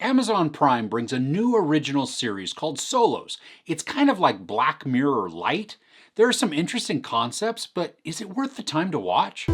Amazon Prime brings a new original series called Solos. It's kind of like Black Mirror light. There are some interesting concepts, but is it worth the time to watch?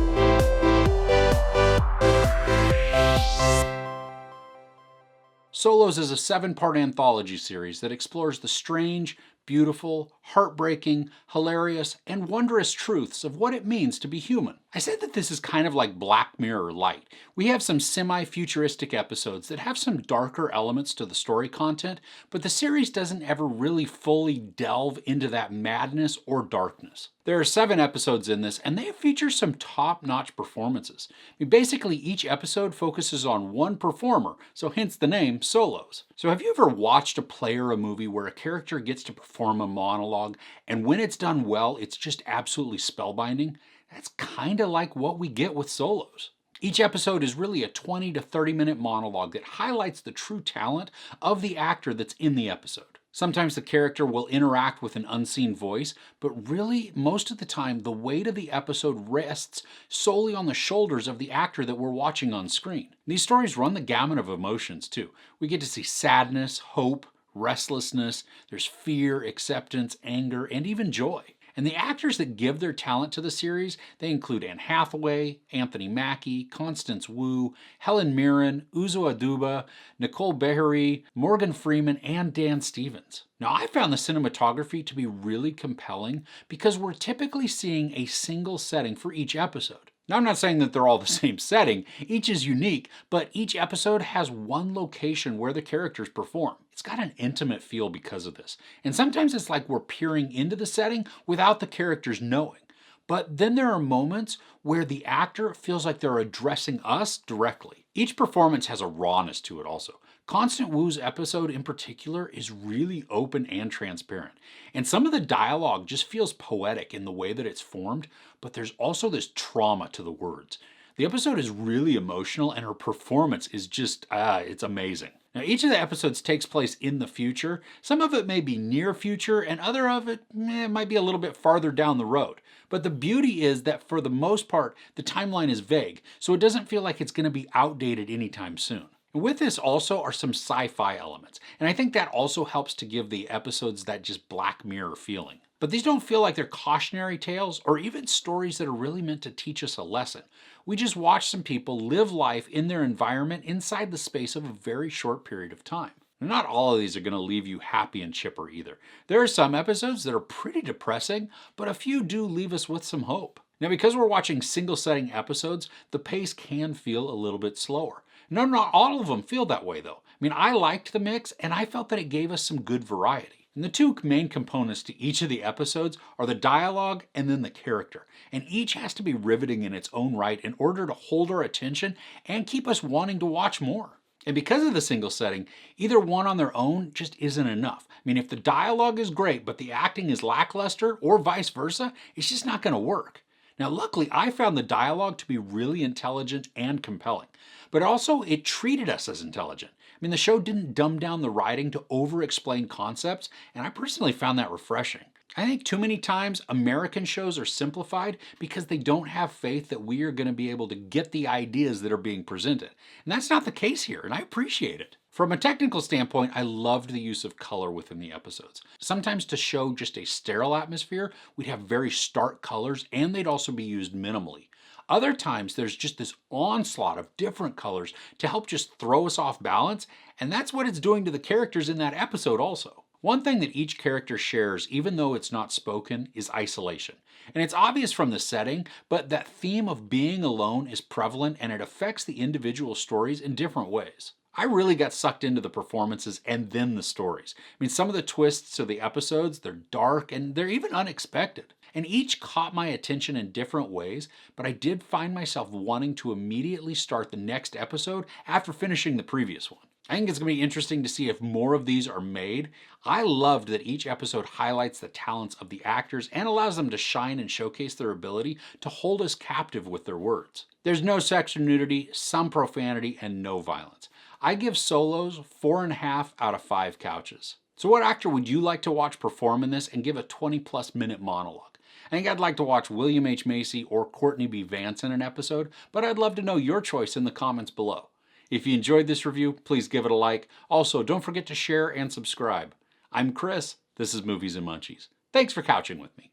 Solos is a 7-part anthology series that explores the strange, beautiful, heartbreaking, hilarious, and wondrous truths of what it means to be human. I said that this is kind of like Black Mirror light. We have some semi-futuristic episodes that have some darker elements to the story content, but the series doesn't ever really fully delve into that madness or darkness. There are 7 episodes in this, and they feature some top-notch performances. Basically, each episode focuses on one performer, so hence the name Solos. So have you ever watched a play or a movie where a character gets to perform a monologue, and when it's done well, it's just absolutely spellbinding? That's kinda like what we get with Solos. Each episode is really a 20 to 30 minute monologue that highlights the true talent of the actor that's in the episode. Sometimes the character will interact with an unseen voice, but really, most of the time, the weight of the episode rests solely on the shoulders of the actor that we're watching on screen. These stories run the gamut of emotions, too. We get to see sadness, hope, restlessness, there's fear, acceptance, anger, and even joy. And the actors that give their talent to the series, they include Anne Hathaway, Anthony Mackie, Constance Wu, Helen Mirren, Uzo Aduba, Nicole Beharie, Morgan Freeman, and Dan Stevens. Now, I found the cinematography to be really compelling because we're typically seeing a single setting for each episode. Now, I'm not saying that they're all the same setting, each is unique, but each episode has one location where the characters perform. It's got an intimate feel because of this, and sometimes it's like we're peering into the setting without the characters knowing. But then there are moments where the actor feels like they're addressing us directly. Each performance has a rawness to it also. Constant Wu's episode in particular is really open and transparent. And some of the dialogue just feels poetic in the way that it's formed, but there's also this trauma to the words. The episode is really emotional and her performance is just, it's amazing. Now, each of the episodes takes place in the future. Some of it may be near future, and other of it might be a little bit farther down the road. But the beauty is that for the most part, the timeline is vague, so it doesn't feel like it's going to be outdated anytime soon. And with this also are some sci-fi elements, and I think that also helps to give the episodes that just Black Mirror feeling. But these don't feel like they're cautionary tales or even stories that are really meant to teach us a lesson. We just watch some people live life in their environment inside the space of a very short period of time. Not all of these are going to leave you happy and chipper either. There are some episodes that are pretty depressing, but a few do leave us with some hope. Now, because we're watching single setting episodes, the pace can feel a little bit slower. No, not all of them feel that way though. I liked the mix and I felt that it gave us some good variety. And the two main components to each of the episodes are the dialogue and then the character. And each has to be riveting in its own right in order to hold our attention and keep us wanting to watch more. And because of the single setting, either one on their own just isn't enough. If the dialogue is great but the acting is lackluster or vice versa, it's just not going to work. Now, luckily, I found the dialogue to be really intelligent and compelling, but also it treated us as intelligent. The show didn't dumb down the writing to over-explain concepts, and I personally found that refreshing. I think too many times American shows are simplified because they don't have faith that we are going to be able to get the ideas that are being presented. And that's not the case here, and I appreciate it. From a technical standpoint, I loved the use of color within the episodes. Sometimes to show just a sterile atmosphere, we'd have very stark colors, and they'd also be used minimally. Other times, there's just this onslaught of different colors to help just throw us off balance, and that's what it's doing to the characters in that episode also. One thing that each character shares, even though it's not spoken, is isolation. And it's obvious from the setting, but that theme of being alone is prevalent and it affects the individual stories in different ways. I really got sucked into the performances and then the stories. Some of the twists of the episodes, they're dark and they're even unexpected. And each caught my attention in different ways, but I did find myself wanting to immediately start the next episode after finishing the previous one. I think it's going to be interesting to see if more of these are made. I loved that each episode highlights the talents of the actors and allows them to shine and showcase their ability to hold us captive with their words. There's no sex or nudity, some profanity, and no violence. I give Solos 4.5 out of 5 couches. So what actor would you like to watch perform in this and give a 20+ minute monologue? I think I'd like to watch William H. Macy or Courtney B. Vance in an episode, but I'd love to know your choice in the comments below. If you enjoyed this review, please give it a like. Also, don't forget to share and subscribe. I'm Chris. This is Movies and Munchies. Thanks for couching with me.